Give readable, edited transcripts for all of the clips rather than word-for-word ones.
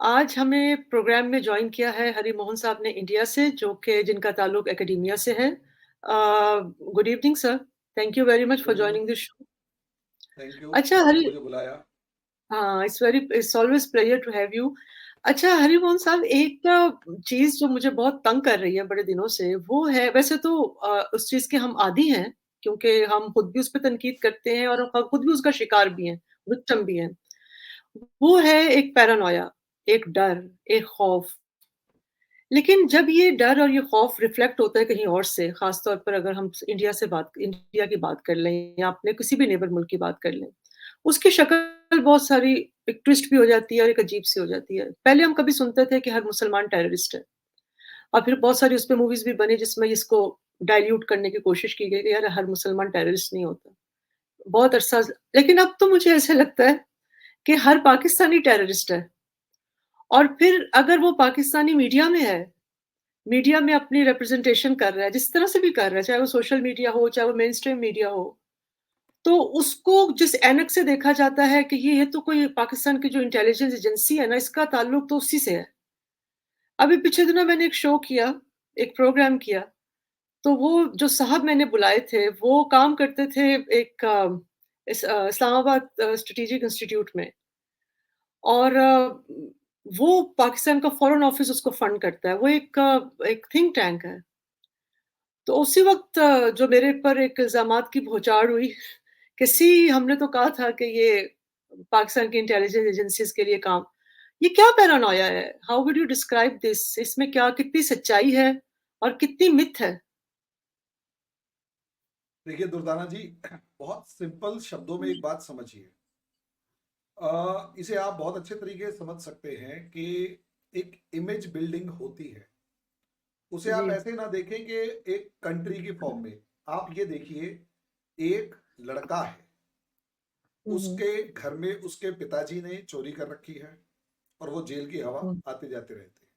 आज हमें प्रोग्राम में जॉइन किया है हरि मोहन साहब ने इंडिया से, जो कि जिनका ताल्लुक एकेडेमिया से है। Good evening sir, thank you very much good for evening. Joining this show. Thank you, अच्छा आपने हरि, मुझे बुलाया। हाँ it's always pleasure to have you. अच्छा हरि मोहन साहब, एक चीज जो मुझे बहुत तंग कर रही है बड़े दिनों से, वो है, वैसे तो उस चीज के हम आदी हैं, क्योंकि हम खुद भी उस पर तनकीद करते हैं और हम खुद भी उसका शिकार भी हैं, विक्टिम भी हैं। वो है एक पैरानोया, एक डर, एक खौफ। लेकिन जब ये डर और ये खौफ रिफ्लेक्ट होता है कहीं और से, खास तौर पर अगर हम इंडिया की बात कर लें या अपने किसी भी नेबर मुल्क की बात कर लें, उसकी शक्ल बहुत सारी, एक ट्विस्ट भी हो जाती है और एक अजीब सी हो जाती है। पहले हम कभी सुनते थे कि हर मुसलमान टेररिस्ट है, और फिर बहुत सारी उस पे मूवीज भी बनी जिसमें इसको डाइल्यूट करने की कोशिश की गई कि यार हर मुसलमान टेररिस्ट नहीं होता। बहुत अरसा, लेकिन अब तो मुझे ऐसे लगता है कि हर पाकिस्तानी टेररिस्ट है। और फिर अगर वो पाकिस्तानी मीडिया में है, मीडिया में अपनी रिप्रेजेंटेशन कर रहा है, जिस तरह से भी कर रहा है, चाहे वो सोशल मीडिया हो, चाहे वो मेन स्ट्रीम मीडिया हो, तो उसको जिस ऐनक से देखा जाता है कि ये तो कोई पाकिस्तान की जो इंटेलिजेंस एजेंसी है ना, इसका ताल्लुक तो उसी से है। अभी पिछले दिनों मैंने एक शो किया, एक प्रोग्राम किया, तो वो जो साहब मैंने बुलाए थे, वो काम करते थे एक इस्लामाबाद स्ट्रेटेजिक इंस्टीट्यूट में। और वो पाकिस्तान का फॉरेन ऑफिस उसको फंड करता है, वो एक थिंक टैंक है। तो उसी वक़्त जो मेरे पर एक इल्ज़ामात की बौछार हुई कि हमने तो कहा था कि ये पाकिस्तान की इंटेलिजेंस एजेंसीज़ के लिए काम। ये क्या पैरानोया है? How would you describe this? इसमें क्या, कितनी सच्चाई है और कितनी मिथ है? देखिए दुर्दाना जी, बहुत सिंपल शब्दों में एक बात समझिए। इसे आप बहुत अच्छे तरीके से समझ सकते हैं कि एक इमेज बिल्डिंग होती है। उसे आप जी। ऐसे ना देखें कि एक कंट्री की फॉर्म में। आप ये देखिए, एक लड़का है, हुँ, हुँ, उसके घर में उसके पिताजी ने चोरी कर रखी है और वो जेल की हवा हुँ, आते जाते रहते हैं।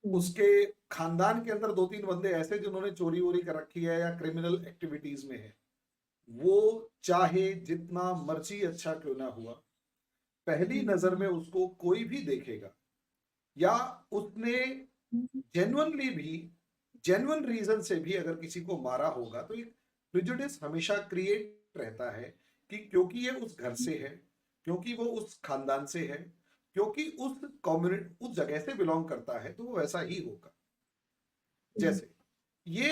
हुँ, उसके खानदान के अंदर दो तीन बंदे ऐसे जिन्होंने चोरी वोरी कर रखी है या क्रिमिनल एक्टिविटीज में है। वो चाहे जितना मर्जी अच्छा क्यों ना हुआ, पहली नजर में उसको कोई भी देखेगा, या उसने जेन्युइनली भी, जेन्युइन रीजन से भी अगर किसी को मारा होगा, तो एक प्रिजुडिस हमेशा क्रिएट रहता है कि क्योंकि ये उस घर से है, क्योंकि वो उस खानदान से है, क्योंकि उस कम्युनिटी, उस जगह से बिलोंग करता है, तो वो वैसा ही होगा। हुँ, जैसे ये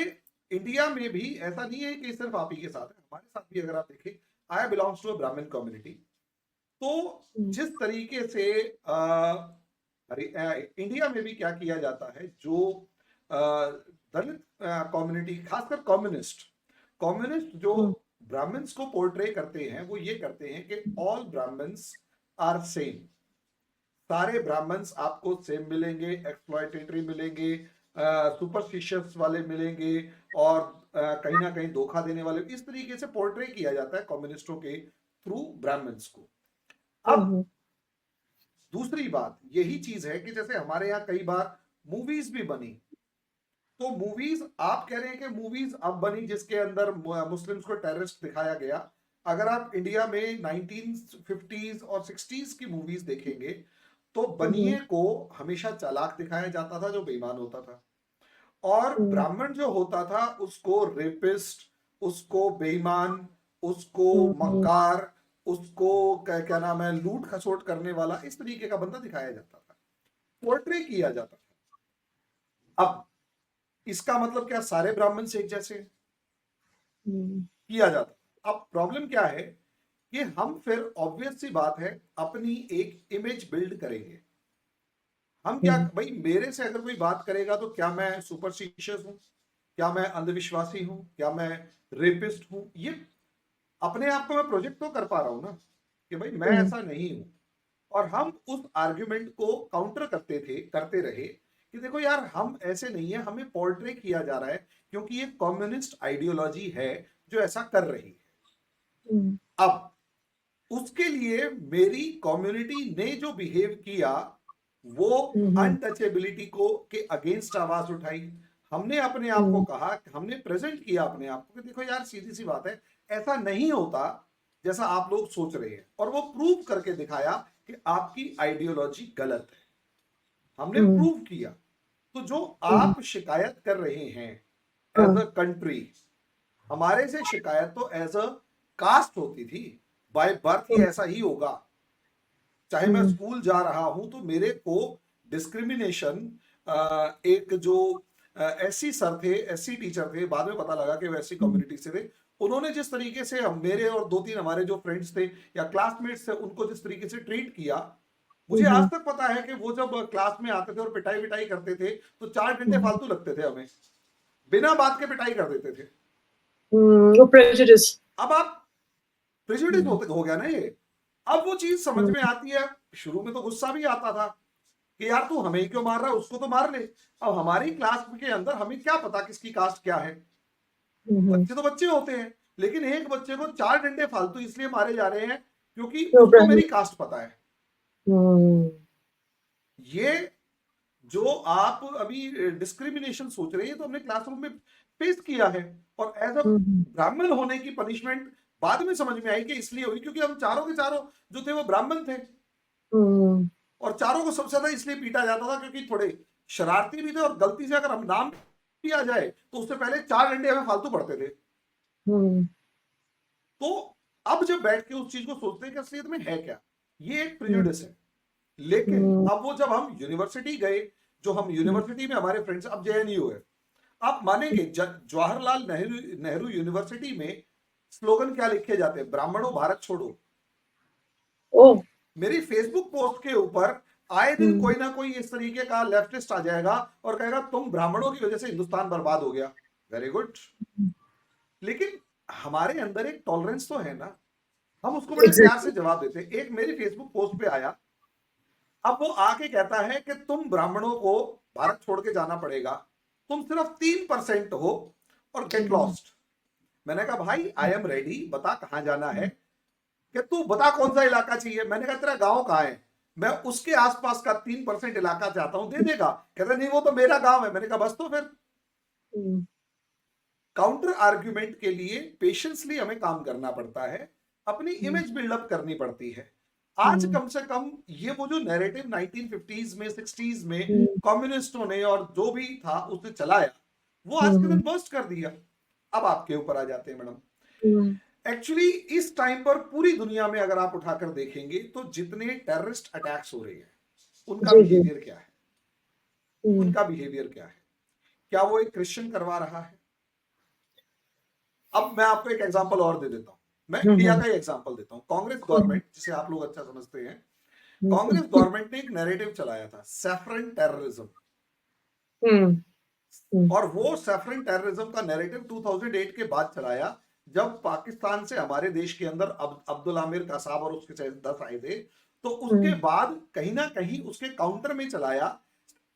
इंडिया में भी ऐसा नहीं है कि सिर्फ आप ही के साथ है, हमारे साथ भी अगर आप देखें, आई बिलोंग्स टू अ ब्राह्मण कम्युनिटी। तो हुँ, जिस तरीके से इंडिया में भी क्या किया जाता है, जो दलित कम्युनिटी, खासकर कम्युनिस्ट, कम्युनिस्ट जो हुँ, ब्राह्मण्स को पोर्ट्रे करते हैं, वो ये करते हैं कि ऑल ब्राह्मण्स आर सेम। सारे ब्राह्मण्स आपको सेम मिलेंगे, एक्सप्लॉयटेटरी मिलेंगे, सुपरस्टिशियस वाले मिलेंगे, और कहीं ना कहीं धोखा देने वाले। इस तरीके से पोर्ट्रे किया जाता है कम्युनिस्टों के थ्रू ब्राह्मण्स को। हुँ, अब हुँ, दूसरी बात यही चीज है कि जैसे हमारे यहाँ कई बार मूवीज भी बनी, तो मूवीज आप कह रहे हैं कि मूवीज अब बनी जिसके अंदर मुस्लिम्स को टेररिस्ट दिखाया गया। अगर आप इंडिया में 1950s और 60s की मूवीज देखेंगे, तो हुँ, बनिए को हमेशा चालाक दिखाया जाता था जो बेईमान होता था, और हुँ, ब्राह्मण जो होता था उसको रेपिस्ट, उसको बेईमान, उसको हुँ, हुँ, मक्कार, उसको क्या क्या नाम है, लूट खसोट करने वाला, इस तरीके का बंदा दिखाया जाता था, पोर्ट्रे किया जाता था। अब इसका मतलब क्या सारे ब्राह्मण से एक जैसे हुँ, किया जाता? अब प्रॉब्लम क्या है कि हम फिर ऑब्वियस सी बात है, अपनी एक इमेज बिल्ड करेंगे। हम क्या, हुँ, भाई मेरे से अगर कोई बात करेगा तो क्या मैं सुपरस्टिशियस हूं, क्या मैं अंधविश्वासी हूं, क्या मैं रेपिस्ट हूं? ये अपने आप को मैं प्रोजेक्ट तो कर पा रहा हूं ना कि भाई मैं हुँ, ऐसा नहीं हूं। और हम उस आर्ग्यूमेंट को काउंटर करते थे, करते रहे कि देखो यार, हम ऐसे नहीं है, हमें पोर्ट्रे किया जा रहा है क्योंकि ये कम्युनिस्ट आइडियोलॉजी है जो ऐसा कर रही है। हुँ, अब उसके लिए मेरी कम्युनिटी ने जो बिहेव किया, वो हुँ, हुँ, अनटचेबिलिटी को के अगेंस्ट आवाज उठाई। हमने अपने आप को हुँ, कहा, हमने प्रेजेंट किया अपने आप को कि देखो यार, सीधी सी बात है, ऐसा नहीं होता जैसा आप लोग सोच रहे हैं, और वो प्रूव करके दिखाया कि आपकी आइडियोलॉजी गलत है। हमने प्रूव किया। तो जो आप शिकायत कर रहे हैं एज अ कंट्री, हमारे से शिकायत तो एज अ कास्ट होती थी, बाय बर्थ ही ऐसा ही होगा। चाहे मैं स्कूल जा रहा हूं तो मेरे को डिस्क्रिमिनेशन, एक जो एससी सर थे, एससी टीचर थे, बाद में पता लगा कि वो एससी कम्युनिटी से थे, उन्होंने जिस तरीके से हम, मेरे और दो तीन हमारे जो फ्रेंड्स थे या क्लासमेट्स थे, उनको जिस तरीके से ट्रीट किया, मुझे आज तक पता है कि वो जब क्लास में आते थे और पिटाई विटाई करते थे तो 4 घंटे फालतू लगते थे हमें, बिना बात के पिटाई कर देते थे। वो प्रेजुडिस। अब आप प्रेजुडिस हो गया ना ये। अब वो चीज समझ में आती है। शुरू में तो गुस्सा भी आता था कि यार तू हमें क्यों मार रहा है, उसको तो मार ले। अब हमारी क्लास के अंदर हमें क्या पता किसकी कास्ट क्या है, बच्चे तो बच्चे होते हैं, लेकिन एक बच्चे को 4 डंडे फालतू इसलिए मारे जा रहे हैं क्योंकि उसको मेरी कास्ट पता है। ये जो आप अभी डिस्क्रिमिनेशन सोच रहे हैं तो हमने क्लासरूम में फेस किया है, और एज अ ब्राह्मण होने की पनिशमेंट बाद में समझ में आई कि इसलिए हुई क्योंकि हम चारों के चारों जो थे वो ब्राह्मण थे, और चारों को सबसे ज्यादा इसलिए पीटा जाता था क्योंकि थोड़े शरारती भी थे, और गलती से अगर हम नाम भी आ जाए तो उससे पहले 4 डंडे हमें फालतू पड़ते थे। तो अब जब बैठ के उस चीज को सोचते हैं कि असलियत में है क्या, ये एक प्रेजुडिस है। लेकिन अब वो जब हम यूनिवर्सिटी गए, जो हम यूनिवर्सिटी में हमारे फ्रेंड्स, अब जेएनयू है, आप मानेंगे जवाहरलाल नेहरू नेहरू यूनिवर्सिटी में स्लोगन क्या लिखे जाते हैं, ब्राह्मणों भारत छोड़ो। ओ, मेरी फेसबुक पोस्ट के ऊपर आए दिन कोई ना कोई इस तरीके का लेफ्टिस्ट आ जाएगा और कहेगा तुम ब्राह्मणों की वजह से हिंदुस्तान बर्बाद हो गया। वेरी गुड, लेकिन हमारे अंदर एक टॉलरेंस तो है ना, हम उसको बड़े प्यार से जवाब देते हैं। एक मेरी फेसबुक पोस्ट पे आया, अब वो आके कहता है कि तुम ब्राह्मणों को भारत छोड़ के जाना पड़ेगा, तुम सिर्फ 3% हो और गेट लॉस्ट। मैंने कहा भाई आई एम रेडी, बता कहां जाना है, कि तू बता कौन सा इलाका चाहिए। मैंने कहा तेरा गांव कहां है, मैं उसके आसपास का 3% इलाका चाहता हूं, दे देगा। कहता नहीं वो तो मेरा गांव है। मैंने कहा बस तो फिर। काउंटर आर्ग्यूमेंट के लिए पेशेंसली हमें काम करना पड़ता है, अपनी इमेज बिल्डअप करनी पड़ती है। आज कम से कम ये वो जो नैरेटिव 1950s में 60s में कम्युनिस्टों ने और जो भी था उसने चलाया, वो आज के दिन बर्स्ट कर दिया। अब आपके ऊपर आ जाते हैं मैडम। एक्चुअली इस टाइम पर पूरी दुनिया में अगर आप उठाकर देखेंगे तो जितने टेररिस्ट अटैक्स हो रहे हैं उनका बिहेवियर क्या है, उनका बिहेवियर क्या है, क्या वो एक क्रिश्चियन करवा रहा है। अब मैं आपको एक एग्जांपल और दे देता हूं, मैं इंडिया का ही एग्जांपल देता हूं। कांग्रेस गवर्नमेंट, जिसे आप लोग अच्छा समझते हैं, कांग्रेस गवर्नमेंट ने एक नैरेटिव चलाया था सैफरन टेररिज्म, और वो सैफरन टेररिज्म का नैरेटिव 2008 के बाद चलाया, जब पाकिस्तान से हमारे देश के अंदर अब्दुल आमिर कासाब और उसके 10 आए थे। तो उसके बाद कहीं ना कहीं उसके काउंटर में चलाया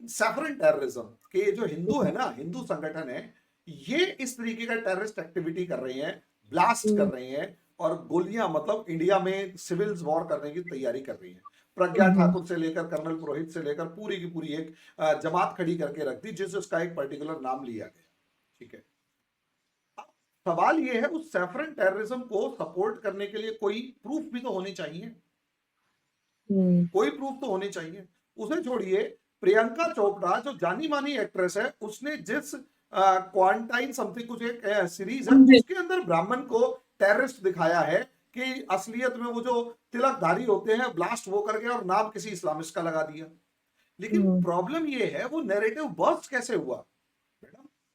सैफरन टेररिज्म, के जो हिंदू है ना, हिंदू संगठन है, ये इस तरीके का टेररिस्ट एक्टिविटी कर रहे हैं, ब्लास्ट कर रहे हैं, और गोलियां, मतलब इंडिया में सिविल वॉर करने की तैयारी कर रही है। प्रज्ञा ठाकुर से लेकर कर्नल पुरोहित से लेकर पूरी की पूरी एक जमात खड़ी करके रख दी, जिससे उसका एक पर्टिकुलर नाम लिया गया। ठीक है, सवाल यह है उस सैफरन टेररिज्म को सपोर्ट करने के लिए कोई प्रूफ भी तो होनी चाहिए, कोई प्रूफ तो होनी चाहिए। उसे छोड़िए, प्रियंका चोपड़ा जो जानी मानी एक्ट्रेस है, उसने जिस क्वारंटाइन समथिंग कुछ एक सीरीज है, उसके अंदर ब्राह्मण को टेररिस्ट दिखाया है कि असलियत में वो जो तिलकधारी होते हैं ब्लास्ट वो करके और नाम किसी इस्लामिस्ट का लगा दिया। लेकिन प्रॉब्लम ये है वो नैरेटिव बर्स्ट कैसे हुआ।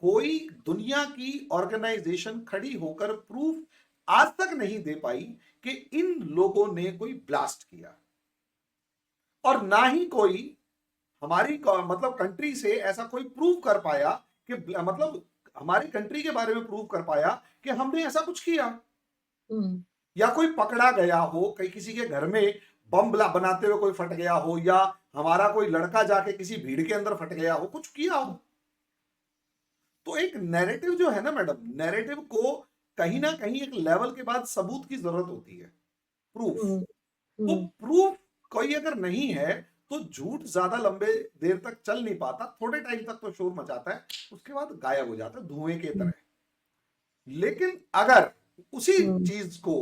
कोई दुनिया की ऑर्गेनाइजेशन खड़ी होकर प्रूफ आज तक नहीं दे पाई कि इन लोगों ने कोई ब्लास्ट किया, और ना ही कोई हमारी मतलब कंट्री से ऐसा कोई प्रूव कर पाया कि मतलब हमारी कंट्री के बारे में प्रूव कर पाया कि हमने ऐसा कुछ किया, या कोई पकड़ा गया हो, कहीं किसी के घर में बम बनाते हुए कोई फट गया हो, या हमारा कोई लड़का जाके किसी भीड़ के अंदर फट गया हो, कुछ किया हो। तो एक नैरेटिव जो है ना मैडम, नैरेटिव को कहीं ना कहीं एक लेवल के बाद सबूत की जरूरत होती है, प्रूफ। तो प्रूफ कोई अगर नहीं है तो झूठ ज्यादा लंबे देर तक चल नहीं पाता, थोड़े टाइम तक तो शोर मचाता है, उसके बाद गायब हो जाता है धुएं के तरह। लेकिन अगर उसी चीज को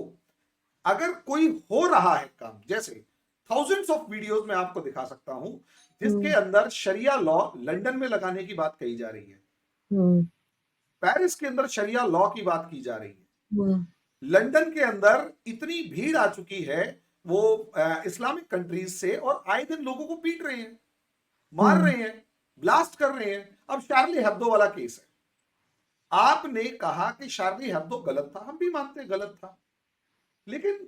अगर कोई हो रहा है काम, जैसे थाउजेंड्स ऑफ वीडियोस में आपको दिखा सकता हूं जिसके हुँ, अंदर शरिया लॉ लंदन में लगाने की बात कही जा रही है, हुँ, पेरिस के अंदर शरिया लॉ की बात की जा रही है, हुँ, लंदन के अंदर इतनी भीड़ आ चुकी है वो इस्लामिक कंट्रीज से, और आए दिन लोगों को पीट रहे हैं, मार हुँ, रहे हैं, ब्लास्ट कर रहे हैं। अब शार्ली हेब्दो वाला केस है, आपने कहा कि शार्ली हेब्दो गलत था, हम भी मानते हैं गलत था, लेकिन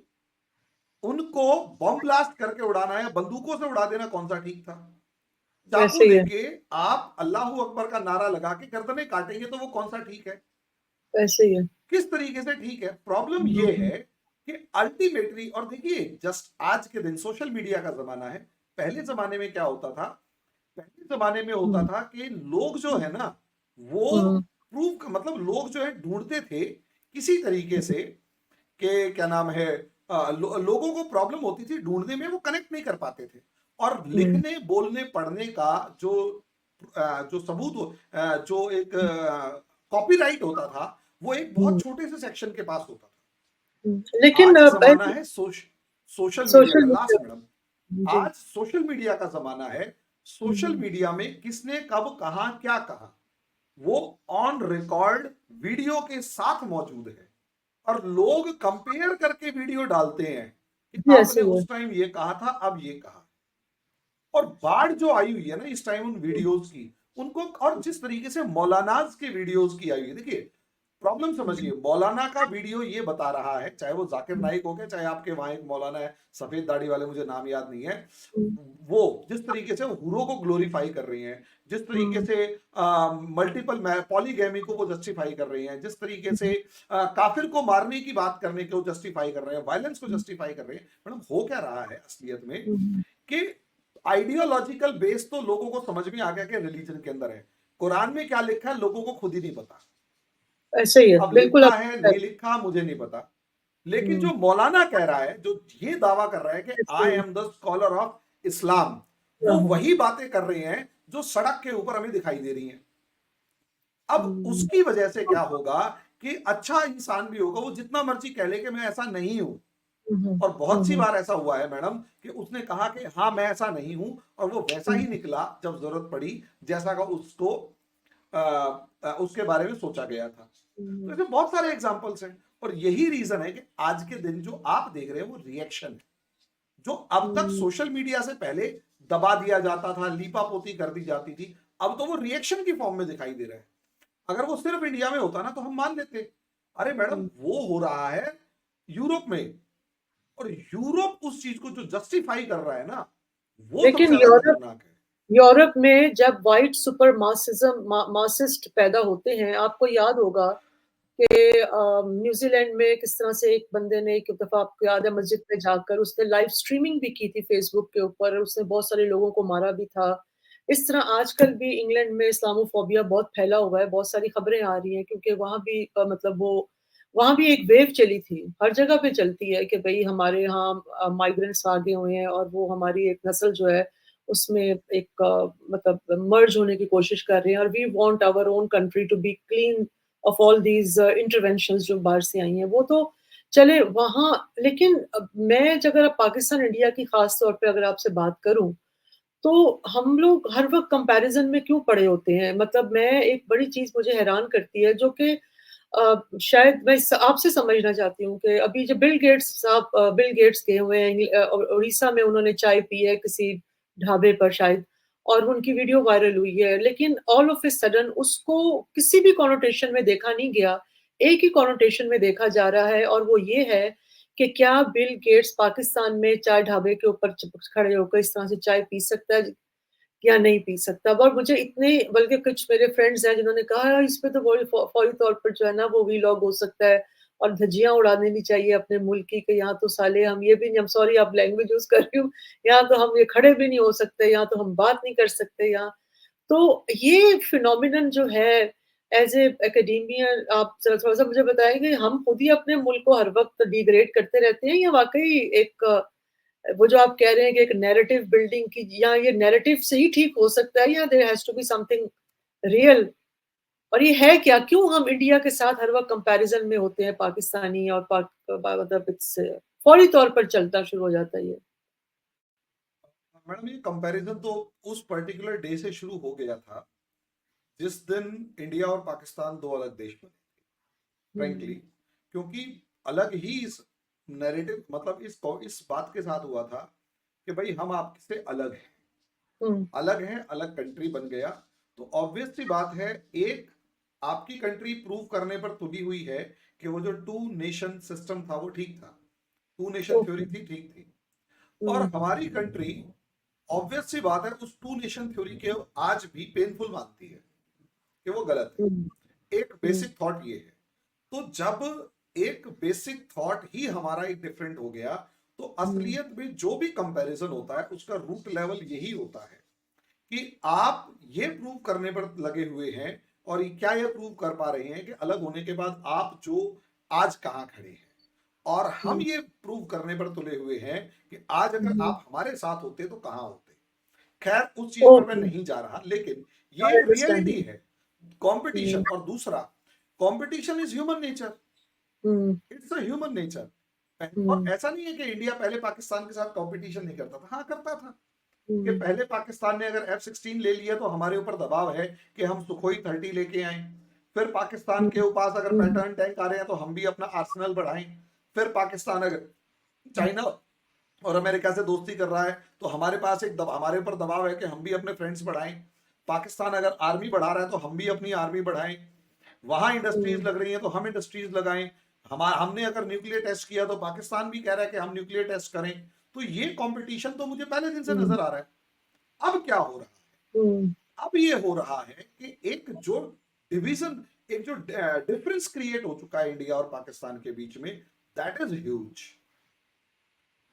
उनको बम ब्लास्ट करके उड़ाना या बंदूकों से उड़ा देना कौन सा ठीक था? चाकू वैसे ही है, लेके आप अल्लाह अकबर का नारा लगा के गर्दनें काटेंगे तो वो कौन सा ठीक है? वैसे ही है। किस तरीके से ठीक है? प्रॉब्लम हुँ, ये हुँ, है कि अल्टीमेटली, और देखिए जस्ट आज के दिन सोशल मीडिया का जमाना है, पहले जमाने में क्या होता था? पहले जमाने में होता हुँ, था कि लोग जो है ना वो हुँ, प्रूव, मतलब लोग जो है ढूंढते थे किसी तरीके से कि क्या नाम है, लोगों को प्रॉब्लम होती थी ढूंढने में, वो कनेक्ट नहीं कर पाते थे, और हुँ, लिखने बोलने पढ़ने का जो जो सबूत जो एक कॉपीराइट होता था वो एक बहुत हुँ, छोटे से सेक्शन के पास होता हुँ। था। लेकिन आज जमाना एक है सोशल मीडिया सोशल का, मीडिया लास्ट मैडम, जी। आज सोशल मीडिया का जमाना है। हुँ, सोशल हुँ, मीडिया में किसने कब कहा क्या कहा वो ऑन रिकॉर्ड वीडियो के साथ मौजूद है, और लोग कंपेयर करके वीडियो डालते हैं कि जी, ऐसे आपने ही है। उस टाइम ये कहा था, अब ये कहा। और बाढ़ जो आई हुई है ना इस टाइम उन हुँ, वीडियोस की, उनको, और जिस तरीके से मौलानाज के वीडियोस की आई हुई है, देखिए प्रॉब्लम समझिए, हुँ, मौलाना का वीडियो ये बता रहा है, चाहे वो जाकिर हुँ, नाइक हो गया, चाहे आपके वहां एक मौलाना है सफेद दाढ़ी वाले, मुझे नाम याद नहीं है, हुँ, वो जिस तरीके से हुरों को ग्लोरीफाई कर रही हैं, जिस तरीके हुँ, से मल्टीपल पॉलीगैमी को वो जस्टिफाई कर रही हैं, जिस तरीके से हुँ, काफिर को मारने की बात करने को जस्टिफाई कर रहे हैं, वायलेंस को हुँ, जस्टिफाई कर रहे हैं, मैडम हो क्या रहा है असलियत में हुँ, कि आइडियोलॉजिकल बेस तो लोगों को समझ में आ गया कि रिलीजन के अंदर है, कुरान में क्या लिखा है लोगों को खुद ही नहीं पता। ऐसे ही है, अब बिल्कुल लिखा आप है नहीं लिखा मुझे नहीं पता, लेकिन हुँ, जो मौलाना कह रहा है, जो ये दावा कर रहा है कि ऐसे आई ही है। Am the scholar of Islam, हाँ, वो हाँ। वही बातें कर रहे हैं जो सड़क के ऊपर हमें दिखाई दे रही हैं। अब हुँ, उसकी वजह से क्या होगा कि अच्छा इंसान भी होगा, वो जितना मर्जी कह ले कि मैं ऐसा नहीं हूं, हुँ, हुँ, और हुँ, बहुत सी हुँ, बार ऐसा हुआ है मैडम कि उसने कहा कि हाँ मैं ऐसा नहीं हूं, और वो वैसा हुँ, ही निकला जब जरूरत पड़ी, जैसा का उसको उसके बारे में सोचा गया था। तो हुँ, ऐसे बहुत सारे एग्जाम्पल्स हैं, और यही रीजन है कि आज के दिन जो आप देख रहे हैं वो रिएक्शन है, जो अब तक हुँ, सोशल मीडिया से पहले दबा दिया जाता था, लीपापोती कर दी जाती थी, अब तो वो रिएक्शन की फॉर्म में दिखाई दे रहा है। अगर वो सिर्फ इंडिया में होता ना तो हम मान लेते, अरे मैडम हुँ। वो हो रहा है यूरोप में, और यूरोप उस चीज को जो जस्टिफाई कर रहा है ना, वो सबसे लेकिन ज्यादा खतरनाक है। यूरोप में जब व्हाइट सुपरमासिज़्म मासिस्ट पैदा होते हैं, आपको याद होगा कि न्यूज़ीलैंड में किस तरह से एक बंदे ने एक दफ़ा आपको याद है मस्जिद में जाकर उसने लाइव स्ट्रीमिंग भी की थी फ़ेसबुक के ऊपर, उसने बहुत सारे लोगों को मारा भी था। इस तरह आजकल भी इंग्लैंड में इस्लामोफ़ोबिया बहुत फैला हुआ है, बहुत सारी खबरें आ रही हैं क्योंकि वहाँ भी मतलब वो वहाँ भी एक वेव चली थी, हर जगह पे चलती है कि भई हमारे यहाँ माइग्रेंट्स आ गए हुए हैं और वो हमारी एक नस्ल जो है उसमें एक मतलब मर्ज होने की कोशिश कर रहे हैं और we want our own country to be clean of all these interventions जो बाहर से आई हैं, वो तो चले वहाँ लेकिन मैं अगर पाकिस्तान इंडिया की ख़ास तौर पे अगर आपसे बात करूँ, तो हम लोग हर वक़्त कंपैरिज़न में क्यों पड़े होते हैं? मतलब मैं एक बड़ी चीज़ मुझे हैरान करती है जो कि शायद मैं स आपसे समझना चाहती हूँ कि अभी जो बिल गेट्स गए हुए हैं उड़ीसा में उन्होंने चाय पी है किसी ढाबे पर शायद और उनकी वीडियो वायरल हुई है। लेकिन ऑल ऑफ अ सडन उसको किसी भी कॉनोटेशन में देखा नहीं गया। एक ही कॉनोटेशन में देखा जा रहा है और वो ये है कि क्या बिल गेट्स पाकिस्तान में चाय ढाबे के ऊपर खड़े होकर इस तरह से चाय पी सकता है? या नहीं पी सकता। और मुझे इतने बल्कि कुछ मेरे फ्रेंड्स हैं जिन्होंने कहा यार इस पे तो बड़ी फौरी तौर पर जो है ना वो वीलॉग हो सकता है और धज्जियाँ उड़ा देनी चाहिए अपने मुल्क की कि यहाँ तो साले हम ये भी नहीं, I'm सॉरी आप लैंग्वेज यूज़ कर रही हूँ, यहाँ तो हम ये खड़े भी नहीं हो सकते, यहाँ तो हम बात नहीं कर सकते यहाँ। तो ये फिनोमिनन जो है एज़ ए एकेडमियन आप ज़रा थोड़ा-सा मुझे बताएँ कि हम खुद ही अपने मुल्क को हर वक़्त डिग्रेड करते रहते हैं या वाक़ई एक वो जो आप कह रहे हैं कि एक नैरेटिव बिल्डिंग की या ये नैरेटिव से ही ठीक हो सकता है या there has to be something real और ये है क्या? क्यों हम इंडिया के साथ हर वक़्त कंपैरिज़न में होते हैं पाकिस्तानी और मतलब इट्स फौरी तौर पर चलता शुरू हो जाता है ये। मैडम ये कंपैरिजन तो उस पर्टिकुलर डे से शुरू हो गया था जिस दिन इंडिया और पाकिस्तान दो अलग देश बने, फ्रैंकली, क्योंकि अलग ही इस नैरेटिव, मतलब इस बात के साथ हुआ था कि भाई हम आपसे अलग हैं, अलग हैं, अलग कंट्री बन गया। तो ऑब्वियस सी बात है, एक आपकी कंट्री प्रूव करने पर तुली हुई है कि वो जो टू नेशन सिस्टम था वो ठीक था, टू नेशन थ्योरी थी, ठीक थी। और हमारी कंट्री ऑब्वियस सी बात है उस टू नेशन थ्योरी के आज भी पेनफुल मानती है कि वो गलत है। एक बेसिक थॉट ये है। तो जब एक बेसिक थॉट ही हमारा एक डिफरेंट हो गया, तो असलियत में जो भी कंपैरिजन होता है उसका रूट लेवल यही होता है कि आप ये प्रूव करने पर लगे हुए हैं, और क्या ये प्रूव कर पा रहे हैं कि अलग होने के बाद आप जो आज कहां खड़े हैं, और हम ये प्रूव करने पर तुले हुए हैं कि आज अगर आप हमारे साथ होते तो कहां होते। खैर उस चीज पर मैं ओके, नहीं जा रहा, लेकिन ये आई एक अंडरस्टैंड। रियलिटी है, कंपटीशन। और दूसरा, competition is human nature, it's a human nature. और ऐसा नहीं है कि इंडिया पहले पाकिस्तान के साथ कंपटीशन नहीं करता था, हाँ करता था। कि पहले पाकिस्तान ने अगर F-16 ले लिया तो हमारे ऊपर दबाव है कि हम सुखोई 30 लेके आए। फिर पाकिस्तान के पास अगर पैटर्न टैंक आ रहे हैं तो हम भी अपना आर्सेनल बढ़ाएं। फिर पाकिस्तान अगर चाइना और अमेरिका से दोस्ती कर रहा है तो हमारे पास हमारे ऊपर दबाव है कि हम भी अपने फ्रेंड्स बढ़ाएं। पाकिस्तान अगर आर्मी बढ़ा रहा है तो हम भी अपनी आर्मी बढ़ाएं। वहां इंडस्ट्रीज लग रही हैं तो हम इंडस्ट्रीज लगाएं। हमने अगर न्यूक्लियर टेस्ट किया तो पाकिस्तान भी कह रहा है कि हम न्यूक्लियर टेस्ट करें। तो ये कंपटीशन तो मुझे पहले दिन से नजर आ रहा है। अब क्या हो रहा है, अब ये हो रहा है कि एक जो डिवीजन, एक जो डिफरेंस क्रिएट हो चुका है इंडिया और पाकिस्तान के बीच में, दैट इज ह्यूज।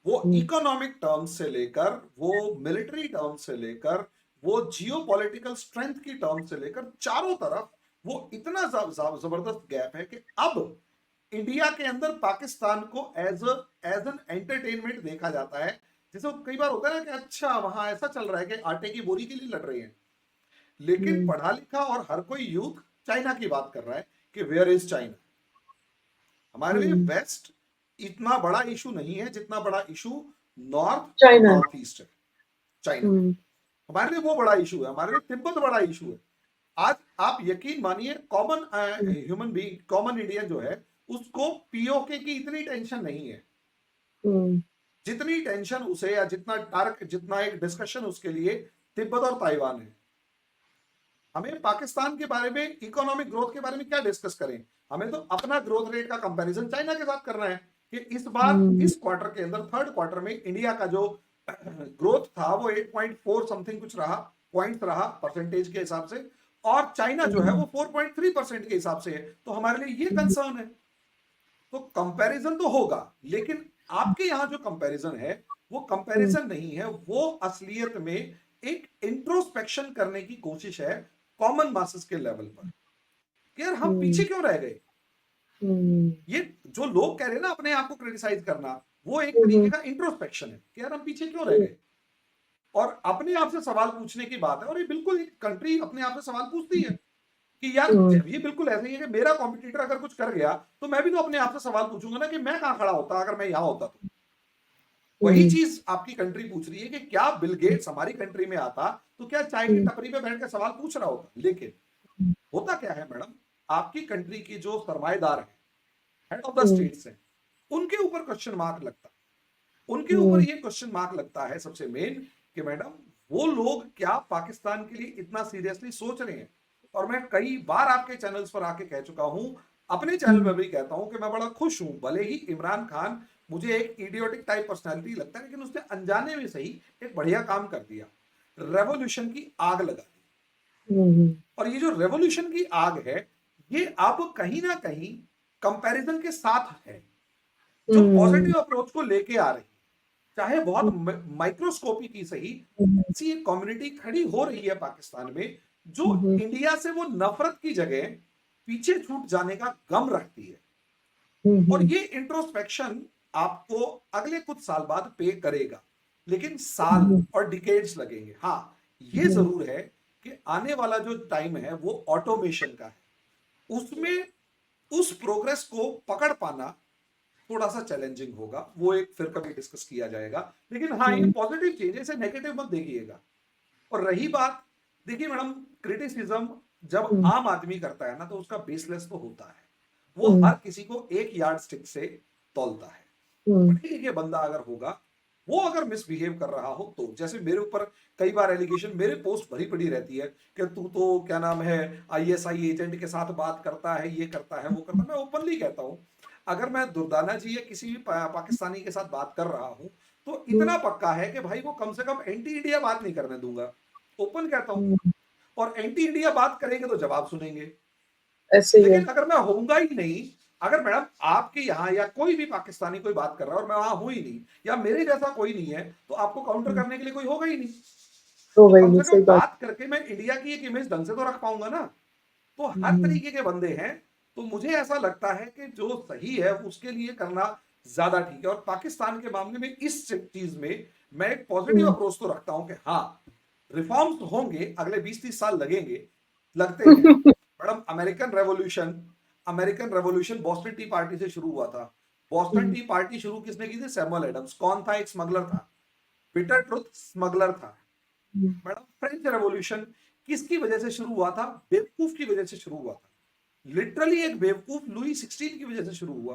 वो इकोनॉमिक टर्म्स से लेकर, वो मिलिट्री टर्म्स से लेकर, वो जियोपॉलिटिकल स्ट्रेंथ की टर्म्स से लेकर, चारों तरफ वो इतना जबरदस्त गैप है कि अब इंडिया के अंदर पाकिस्तान को एज एन एंटरटेनमेंट देखा जाता है। जैसे कई बार होता है ना कि अच्छा वहां ऐसा चल रहा है कि आटे की बोरी के लिए लड़ रहे हैं, लेकिन पढ़ा लिखा और हर कोई यूथ चाइना की बात कर रहा है कि वेयर इज चाइना। हमारे लिए वेस्ट इतना बड़ा इशू नहीं है जितना बड़ा इशू नॉर्थ और चाइना। नॉर्थ ईस्ट है, चाइना। हमारे लिए वो बड़ा इशू है, हमारे लिए तिब्बत बड़ा इशू है। आज आप यकीन मानिए, common human being, common Indian जो है, उसको पीओके की इतनी टेंशन नहीं है जितनी टेंशन उसे, या जितना टार्क, जितना एक डिस्कशन उसके लिए तिब्बत और ताइवान है। हमें पाकिस्तान के बारे में, इकोनॉमिक ग्रोथ के बारे में क्या डिस्कस करें, हमें तो अपना ग्रोथ रेट का कंपैरिजन चाइना के साथ करना है कि इस बार इस क्वार्टर के अंदर, थर्ड क्वार्टर में इंडिया का जो ग्रोथ था वो 8.4 समथिंग कुछ रहा, पॉइंट रहा परसेंटेज के हिसाब से, और चाइना जो है वो 4.3% के हिसाब से है। तो हमारे लिए ये कंसर्न है। तो कंपैरिजन तो होगा, लेकिन आपके यहां जो कंपैरिजन है वो कंपैरिजन नहीं है, वो असलियत में एक इंट्रोस्पेक्शन करने की कोशिश है कॉमन मासेस के लेवल पर कि यार हम पीछे क्यों रह गए। ये जो लोग कह रहे हैं ना अपने आप को क्रिटिसाइज करना, वो एक तरीके का इंट्रोस्पेक्शन है कि यार हम पीछे क्यों रह गए। और अपने आप से सवाल पूछने की बात है, और ये बिल्कुल एक कंट्री अपने आप से सवाल पूछती है कि यार ये बिल्कुल ऐसा ही है कि मेरा कॉम्पिटिटर अगर कुछ कर गया तो मैं भी तो अपने आप से सवाल पूछूंगा ना कि मैं कहां खड़ा होता अगर मैं यहां होता। तो वही चीज आपकी कंट्री पूछ रही है कि क्या बिल गेट्स हमारी कंट्री में आता तो क्या चाय की टपरी पे बैठ कर सवाल पूछ रहा होता। लेकिन होता क्या है मैडम, आपकी कंट्री की जो सरमाएदार है, हेड ऑफ द स्टेट्स है, उनके ऊपर क्वेश्चन मार्क लगता है। उनके ऊपर ये क्वेश्चन मार्क लगता है सबसे मेन कि मैडम वो लोग क्या पाकिस्तान के लिए इतना सीरियसली सोच रहे हैं। और मैं कई बार आपके चैनल्स पर आके कह चुका हूं, अपने चैनल पर भी कहता हूं कि मैं बड़ा खुश हूं, भले ही इमरान खान मुझे एक इडियोटिक टाइप पर्सनालिटी लगता है, लेकिन उसने अनजाने में सही एक बढ़िया काम कर दिया, रेवोल्यूशन की आग लगा दी। और ये जो रेवोल्यूशन की आग है, ये अब कहीं ना कहीं कंपैरिजन के साथ है, जो पॉजिटिव अप्रोच को लेके आ रही, चाहे बहुत माइक्रोस्कोपी की सही, ऐसी एक कम्युनिटी खड़ी हो रही है पाकिस्तान में जो इंडिया से वो नफरत की जगह पीछे छूट जाने का गम रखती है। और ये इंट्रोस्पेक्शन आपको अगले कुछ साल बाद पे करेगा, लेकिन साल और डिकेड्स लगेंगे। हाँ ये जरूर है कि आने वाला जो टाइम है वो ऑटोमेशन का है, उसमें उस प्रोग्रेस को पकड़ पाना थोड़ा सा चैलेंजिंग होगा, वो एक फिर कभी डिस्कस किया जाएगा। लेकिन हाँ, ये पॉजिटिव चीज है, इसे नेगेटिव मत देखिएगा। और रही बात, देखिए मैडम, क्रिटिसिज्म जब आम आदमी करता है ना, तो उसका बेसलेस तो होता है, वो हर किसी को एक यार्ड स्टिक से तौलता है। पढ़े लिखे बंदा अगर होगा, वो अगर मिसबिहेव कर रहा हो, तो जैसे मेरे ऊपर कई बार एलिगेशन, मेरे पोस्ट भरी पड़ी रहती है कि तू तो क्या नाम है आईएसआई एजेंट के साथ बात करता है, ये करता है, वो करता है। मैं ओपनली कहता हूं, अगर मैं दुर्दाना जी या किसी भी पाकिस्तानी के साथ बात कर रहा हूं, तो इतना पक्का है कि भाई वो कम से कम एंटी इंडिया बात नहीं करने दूंगा, ओपन कहता हूं। और एंटी इंडिया बात करेंगे तो जवाब सुनेंगे। ऐसे ही है। लेकिन अगर मैं होऊंगा ही नहीं, अगर मैडम आपके यहाँ या कोई भी पाकिस्तानी कोई बात कर रहा है और मैं वहां हूं ही नहीं, या मेरे जैसा कोई नहीं है, तो आपको काउंटर करने के लिए कोई होगा ही नहीं। हो तो गई कम नहीं, से सही कम बात। बात करके मैं इंडिया की एक इमेज ढंग से तो रख पाऊंगा ना। तो हर तरीके के बंदे हैं। तो मुझे ऐसा लगता है कि जो सही है उसके लिए करना ज्यादा ठीक है। और पाकिस्तान के मामले में इस चीज में मैं एक पॉजिटिव अप्रोच तो रखता हूं कि हाँ, रिफॉर्म्स होंगे, अगले 20-30 साल लगेंगे, लगते हैं। Madam, American revolution Boston T party से शुरू हुआ था। बॉस्टन टी पार्टी शुरू किसने की थी? Samuel Adams. कौन था? एक स्मगलर था, पीटर ट्रुथ स्मगलर था। मैडम, फ्रेंच रेवोल्यूशन किसकी वजह से शुरू हुआ था? बेवकूफ की वजह से शुरू हुआ था। लिटरली एक बेवकूफ लुई 16 की वजह से शुरू हुआ।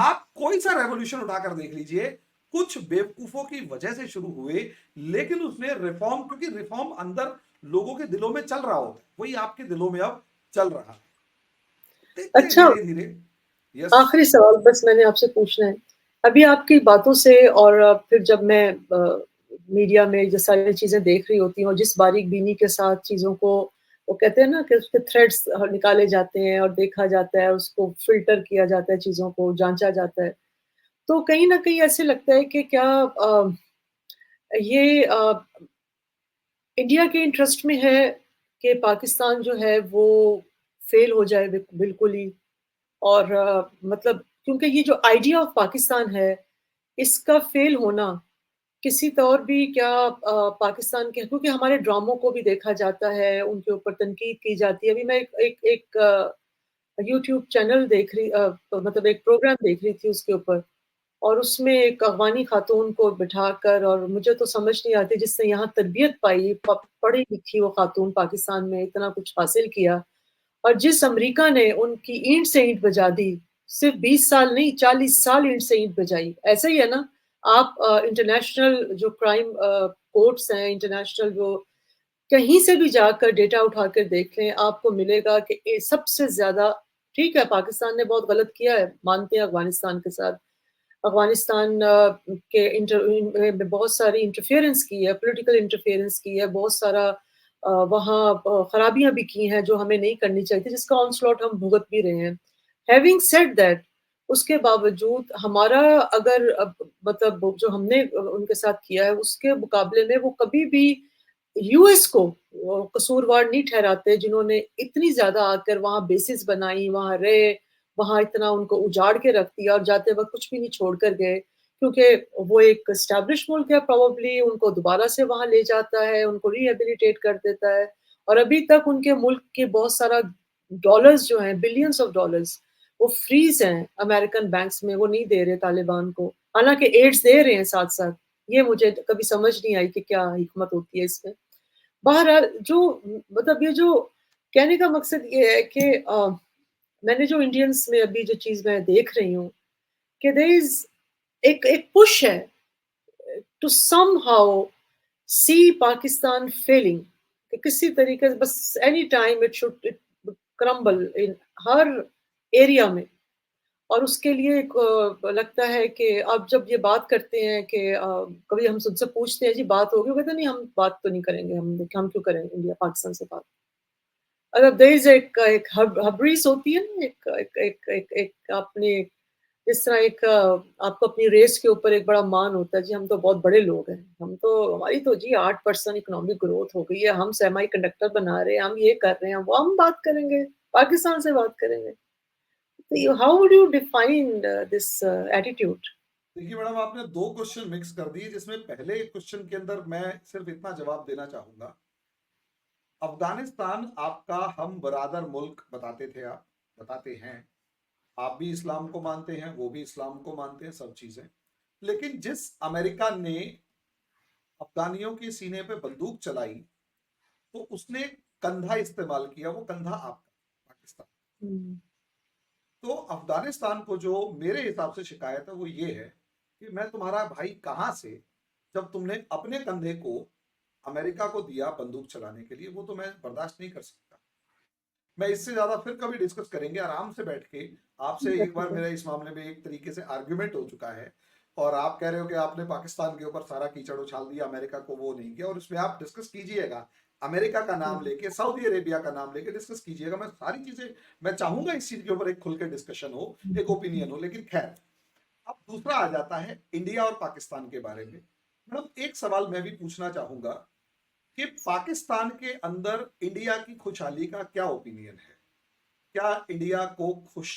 आप कोई सा रेवोल्यूशन उठाकर देख लीजिए, कुछ बेवकूफों की वजह से शुरू हुए, लेकिन उसने रिफॉर्म, क्योंकि रिफॉर्म अंदर लोगों के दिलों में चल रहा होता है, वही आपके दिलों में अब चल रहा है। देखते हैं अच्छा, धीरे धीरे। यस। आखिरी सवाल बस मैंने आपसे पूछना है। अभी आपकी बातों से और फिर जब मैं मीडिया में ये सारी चीजें देख रही होती हूँ और जिस बारीक बीनी के साथ चीजों को, वो कहते हैं ना कि उसके थ्रेड्स निकाले जाते हैं और देखा जाता है, उसको फिल्टर किया जाता है, चीजों को जांचा जाता है, तो कहीं ना कहीं ऐसे लगता है कि क्या ये इंडिया के इंटरेस्ट में है कि पाकिस्तान जो है वो फेल हो जाए बिल्कुल ही। और मतलब क्योंकि ये जो आइडिया ऑफ पाकिस्तान है, इसका फेल होना किसी तौर भी क्या पाकिस्तान के, क्योंकि हमारे ड्रामों को भी देखा जाता है, उनके ऊपर तनकीद की जाती है। अभी मैं एक यूट्यूब चैनल देख रही, मतलब एक प्रोग्राम देख रही थी उसके ऊपर, और उसमें एक अफगानी खातून को बिठाकर, और मुझे तो समझ नहीं आती, जिसने यहाँ तरबियत पाई, पढ़ी लिखी वो खातून, पाकिस्तान में इतना कुछ हासिल किया, और जिस अमेरिका ने उनकी ईंट से ईंट बजा दी, सिर्फ 20 साल नहीं, 40 साल ईंट से ईंट बजाई। ऐसा ही है ना? आप इंटरनेशनल जो क्राइम कोर्ट्स हैं, इंटरनेशनल जो, कहीं से भी जाकर डेटा उठाकर देख लें, आपको मिलेगा कि सबसे ज्यादा, ठीक है पाकिस्तान ने बहुत गलत किया है, मानते हैं अफगानिस्तान के साथ, अफगानिस्तान के में बहुत सारी इंटरफेरेंस की है, पॉलिटिकल इंटरफेरेंस की है, बहुत सारा वहाँ खराबियां भी की हैं जो हमें नहीं करनी चाहिए थी, जिसका ऑनस्लॉट हम भुगत भी रहे हैं। हैविंग सेड दैट, उसके बावजूद हमारा अगर मतलब जो हमने उनके साथ किया है, उसके मुकाबले में वो कभी भी यूएस को कसूरवार नहीं ठहराते, जिन्होंने इतनी ज्यादा आकर वहां बेसिस बनाई, वहां रहे, वहां इतना उनको उजाड़ के रख दिया और जाते वक्त कुछ भी नहीं छोड़ कर गए, क्योंकि वो एक स्टैब्लिश मुल्क है, प्रोबेबली उनको दोबारा से वहां ले जाता है, उनको रिहेबिलिटेट कर देता है। और अभी तक उनके मुल्क के बहुत सारा डॉलर्स जो हैं, बिलियंस ऑफ डॉलर्स, वो फ्रीज हैं अमेरिकन बैंक्स में, वो नहीं दे रहे तालिबान को, हालांकि एड्स दे रहे हैं साथ साथ। ये मुझे कभी समझ नहीं आई कि क्या हिकमत होती है इसमें। बहरहाल, जो मतलब ये जो कहने का मकसद ये है कि मैंने जो इंडियंस में अभी जो चीज मैं देख रही हूँ, कि देयर इज एक एक पुश है to somehow see Pakistan failing, कि किसी तरीके से बस any time it should crumble in हर एरिया में। और उसके लिए एक लगता है कि अब जब ये बात करते हैं कि कभी हम उनसे पूछते हैं जी बात होगी, वो कहते हैं नहीं हम बात तो नहीं करेंगे, हम क्यों करेंगे इंडिया पाकिस्तान से बात। मतलब देयर इज एक हब्रीस होती है ना, एक अपने, जिस तरह एक आपको अपनी रेस के ऊपर एक बड़ा मान होता है जी, हम तो बहुत बड़े लोग हैं, हम तो, हमारी तो जी 8% इकोनॉमिक ग्रोथ हो गई है, हम सेमी कंडक्टर बना रहे हैं, हम ये कर रहे हैं, वो हम बात करेंगे, पाकिस्तान से बात करेंगे। तो how would you define this attitude? देखिए मैडम, आपने दो क्वेश्चन मिक्स कर दिए, जिसमें पहले क्वेश्चन के अंदर मैं सिर्फ इतना जवाब देना चाहूंगा। अफगानिस्तान आपका हम बरादर मुल्क बताते थे आप, बताते हैं, आप भी इस्लाम को मानते हैं, वो भी इस्लाम को मानते हैं, सब चीजें। लेकिन जिस अमेरिका ने अफगानियों के सीने पे बंदूक चलाई, तो उसने कंधा इस्तेमाल किया, वो कंधा आपका पाकिस्तान। तो अफगानिस्तान को जो मेरे हिसाब से शिकायत है वो ये है कि मैं तुम्हारा भाई कहां से, जब तुमने अपने कंधे को अमेरिका को दिया बंदूक चलाने के लिए, वो तो मैं बर्दाश्त नहीं कर सकता। मैं इससे ज्यादा फिर कभी डिस्कस करेंगे आराम से बैठ के। आपसे ठीक है, एक बार ठीक है। मेरा इस मामले में एक तरीके से आर्ग्यूमेंट हो चुका है, और आप कह रहे हो कि आपने पाकिस्तान के ऊपर सारा कीचड़ उछाल दिया, अमेरिका को वो नहीं किया, और उसमें आप डिस्कस कीजिएगा, अमेरिका का नाम लेके, सऊदी अरेबिया का नाम लेके डिस्कस कीजिएगा। मैं सारी चीजें, मैं चाहूंगा इस चीज के ऊपर एक खुल के डिस्कशन हो, एक ओपिनियन हो। लेकिन खैर, अब दूसरा आ जाता है इंडिया और पाकिस्तान के बारे में। मैडम एक सवाल मैं भी पूछना चाहूंगा कि पाकिस्तान के अंदर इंडिया की खुशहाली का क्या ओपिनियन है? क्या इंडिया को खुश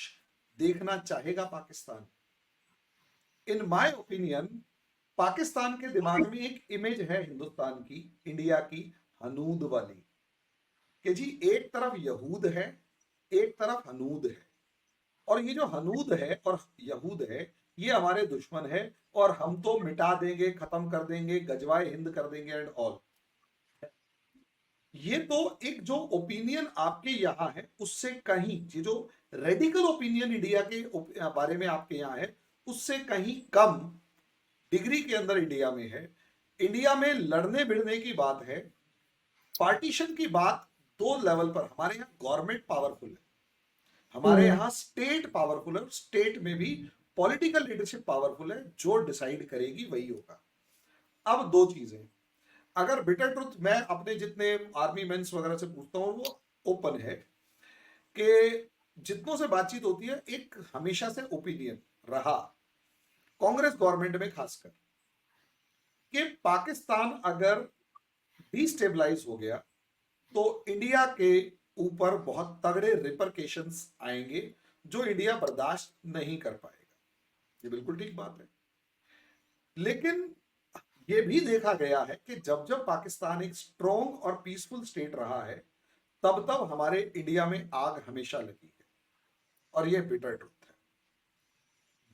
देखना चाहेगा Pakistan? In my opinion, Pakistan के दिमाग में एक इमेज है हिंदुस्तान की, इंडिया की, हनूद वाली, कि जी एक तरफ यहूद है, एक तरफ हनूद है, और ये जो हनूद है और यहूद है, ये हमारे दुश्मन है, और हम तो मिटा देंगे, खत्म कर देंगे, गजवाए हिंद कर देंगे एंड ऑल। ये तो एक जो ओपिनियन आपके यहाँ है उससे कहीं, ये जो रेडिकल ओपिनियन इंडिया के बारे में आपके यहाँ है, उससे कहीं कम डिग्री के अंदर इंडिया में है। इंडिया में लड़ने भिड़ने की बात है, पार्टीशन की बात दो लेवल पर। हमारे यहाँ गवर्नमेंट पावरफुल है, हमारे यहाँ स्टेट पावरफुल है, स्टेट में भी पॉलिटिकल लीडरशिप पावरफुल है, जो डिसाइड करेगी वही होगा। अब दो चीजें, अगर बिटर ट्रुथ मैं अपने जितने आर्मी मेंस वगैरह से पूछता हूँ, वो ओपन है कि जितनों से बातचीत होती है, एक हमेशा से ओपिनियन रहा कांग्रेस गवर्नमेंट में खासकर, कि पाकिस्तान अगर डिस्टेबलाइज हो गया तो इंडिया के ऊपर बहुत तगड़े रिपरकेशंस आएंगे, जो इंडिया बर्दाश्त नहीं कर पाएगा। ये बिल्कुल ठीक बात है। लेकिन ये भी देखा गया है कि जब जब पाकिस्तान एक स्ट्रॉन्ग और पीसफुल स्टेट रहा है, तब तब हमारे इंडिया में आग हमेशा लगी है, और ये बिटर ट्रुथ है।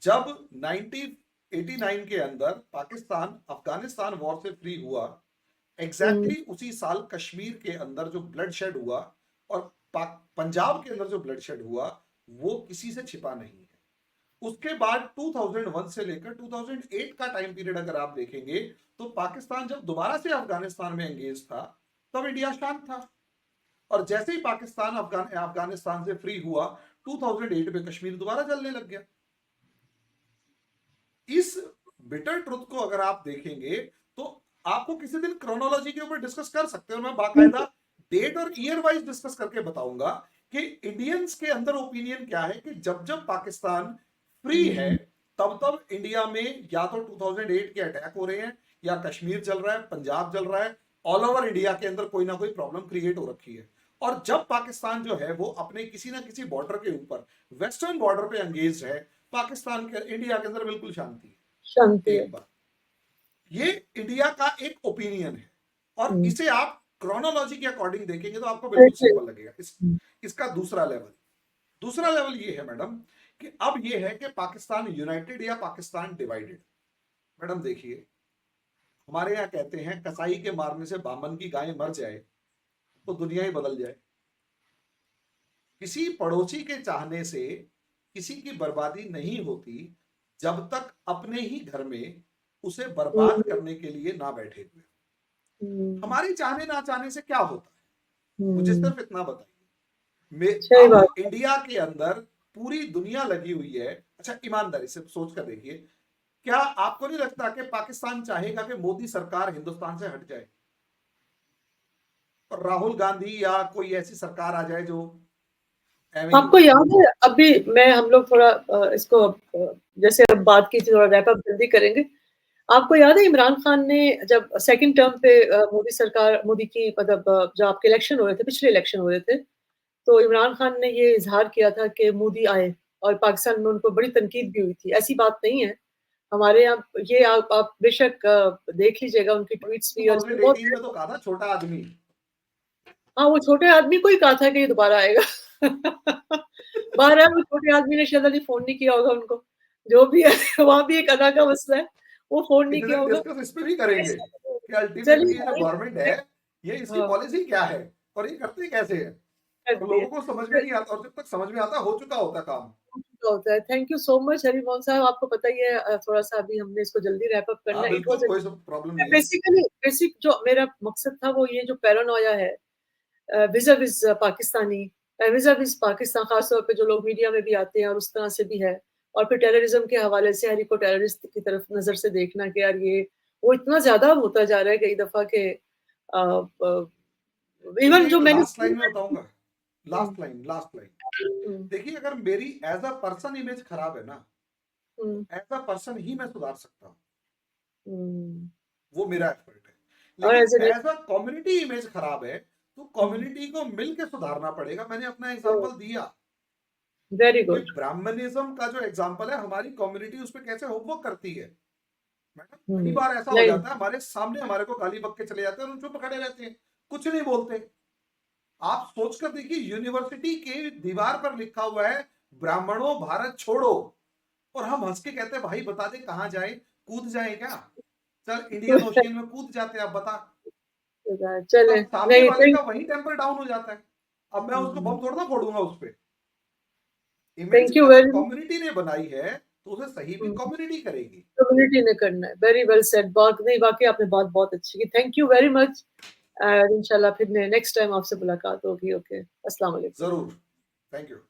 जब 1989 के अंदर पाकिस्तान अफगानिस्तान वॉर से फ्री हुआ, एग्जैक्टली उसी साल कश्मीर के अंदर जो ब्लड शेड हुआ, और पंजाब के अंदर जो ब्लड शेड हुआ, वो किसी से छिपा नहीं है। उसके बाद 2001 से लेकर 2008 का टाइम पीरियड अगर आप देखेंगे, तो पाकिस्तान जब दोबारा से अफगानिस्तान में एंगेज था, तब इंडिया शांत था, और जैसे ही पाकिस्तान अफगानिस्तान से फ्री हुआ, 2008 में कश्मीर दोबारा जलने लग गया। इस बिटर ट्रुथ को अगर आप देखेंगे, तो आपको किसी दिन क्रोनोलॉजी के ऊपर डिस्कस कर सकते हैं, और मैं बाकायदा डेट और ईयर वाइज डिस्कस करके बताऊंगा कि इंडियंस के अंदर ओपिनियन क्या है, कि जब जब पाकिस्तान फ्री है, तब तब इंडिया में या तो 2008 के अटैक हो रहे हैं, या कश्मीर जल रहा है, पंजाब जल रहा है, ऑल ओवर इंडिया के अंदर कोई ना कोई प्रॉब्लम क्रिएट हो रखी है। और जब पाकिस्तान जो है वो अपने किसी ना किसी बॉर्डर के ऊपर, वेस्टर्न बॉर्डर पे एंगेज है, पाकिस्तान के इंडिया के अंदर बिल्कुल शांति है। शांति है। एक बात, ये इंडिया का एक ओपिनियन है, और इसे आप क्रोनोलॉजी के अकॉर्डिंग देखेंगे तो आपको बिल्कुल सिंपल लगेगा। इसका दूसरा लेवल ये है मैडम, कि अब ये है कि पाकिस्तान यूनाइटेड या पाकिस्तान डिवाइडेड। मैडम देखिए, हमारे यहाँ कहते हैं कसाई के मारने से बामन की गाय मर जाए तो दुनिया ही बदल जाए। किसी पड़ोसी के चाहने से किसी की बर्बादी नहीं होती, जब तक अपने ही घर में उसे बर्बाद करने के लिए ना बैठे हुए। हमारे चाहने ना चाहने से क्या होता है, मुझे सिर्फ इतना बताइए। अब इंडिया के अंदर पूरी दुनिया लगी हुई है। अच्छा, ईमानदारी से सोच कर देखिए, क्या आपको नहीं लगता कि पाकिस्तान चाहेगा कि मोदी सरकार हिंदुस्तान से हट जाए, और राहुल गांधी या कोई ऐसी सरकार आ जाए जो आपको याद है अभी मैं हम लोग थोड़ा इसको जैसे अब बात की थी, थोड़ा रैप अप जल्दी करेंगे। आपको याद है इमरान खान ने जब सेकंड टर्म पे मोदी सरकार, मोदी की मतलब जब आपके इलेक्शन हो रहे थे, पिछले इलेक्शन हो रहे थे, तो इमरान खान ने ये इजहार किया था कि मोदी आए, और पाकिस्तान में उनको बड़ी तनकीद भी हुई थी। ऐसी बात नहीं है हमारे यहाँ, ये आप बेशक देख लीजिएगा उनकी ट्वीट्स भी, और इसमें बहुत 2018 में तो कहा था छोटा आदमी। हाँ, वो छोटे आदमी को ही कहा था कि ये दोबारा आएगा। बहरहाल वो छोटे आदमी ने शायद अभी फ़ोन नहीं किया होगा उनको। जो भी है वहाँ भी एक अदा का मसला है, वो फ़ोन नहीं किसी किया दिन होगा। डिस्कस इस पे भी करेंगे कि चलिए अल्टीमेटली ये जो गवर्नमेंट है, ये इसकी हाँ, पॉलिसी क्या है और ये करते कैसे हैं? और करती है। लोगों को समझ में नहीं आता और जब तक समझ में आता हो चुका होता काम। होता है। Thank you so much Harimohan साहब, आपको पता ही है थोड़ा-सा अभी हमने इसको जल्दी रैप अप करना हाँ, है। इट बिल्कुल वाज़ कोई सब प्रॉब्लम नहीं है। बेसिकली बेसिक जो मेरा मकसद था वो ये जो पैरानोया है विज़-अ-विज़ पाकिस्तानी विज़-अ-विज़ पाकिस्तान ख़ास तौर पे जो लोग मीडिया में भी आते हैं और उस तरह से भी है। और फिर टेररिज़्म के हवाले से हर एक को टेररिस्ट की तरफ नज़र से देखना कि यार ये वो इतना ज़्यादा होता जा रहा है कई दफ़ा के इवन देखिए जो एक मैंने लास्ट लाइन सुना में बताऊँगा, हुँ, लास्ट लाइन। हुँ, देखिए अगर मेरी एज़ अ पर्सन इमेज खराब है ना, तो हुँ, एज़ अ पर्सन ही मैं सुधार सकता हूँ। हुँ। वो मेरा एफर्ट है। और लेकिन as a as a community image खराब है, तो हुँ, कम्युनिटी को मिलके सुधारना पड़ेगा। मैंने अपना ओह! एग्ज़ाम्पल दिया वेरी कि गुड। ब्राह्मणिज़्म का जो एग्ज़ाम्पल है, हमारी कम्युनिटी उसपे कैसे होमवर्क करती है। मैडम हुँ, कई बार ऐसा हो नहीं, जाता है, हमारे सामने हमारे को गाली बक के चले जाते हैं और हम चुप खड़े रहते हैं, कुछ नहीं बोलते। आप सोचकर देखिए यूनिवर्सिटी के दीवार पर लिखा हुआ है, ब्राह्मणों भारत छोड़ो, और हम हँस के कहते हैं भाई बता दे कहाँ जाएँ, कूद जाएँ क्या? चल इंडियन ओशियन में कूद जाते हैं, अब बता। चले अब सामने नहीं वाले थैंक का वही टेम्पर डाउन हो जाता है। अब मैं उसको हुँ, बम थोड़ा ना फोड़ूँगा उसपे। इमेज थैंक यू अगर वेरी मच। कम्युनिटी ने बनाई है, तो उसे सही भी हुँ, कम्युनिटी करेगी। कम्युनिटी ने करना है। वेरी वेल सेड बात नहीं वाक़ई आपने बात बहुत अच्छी की। थैंक यू वेरी मच इंशाल्लाह फिर ने नेक्स्ट टाइम आपसे मुलाकात होगी। ओके, अस्सलाम वालेकुम। ज़रूर। Thank you.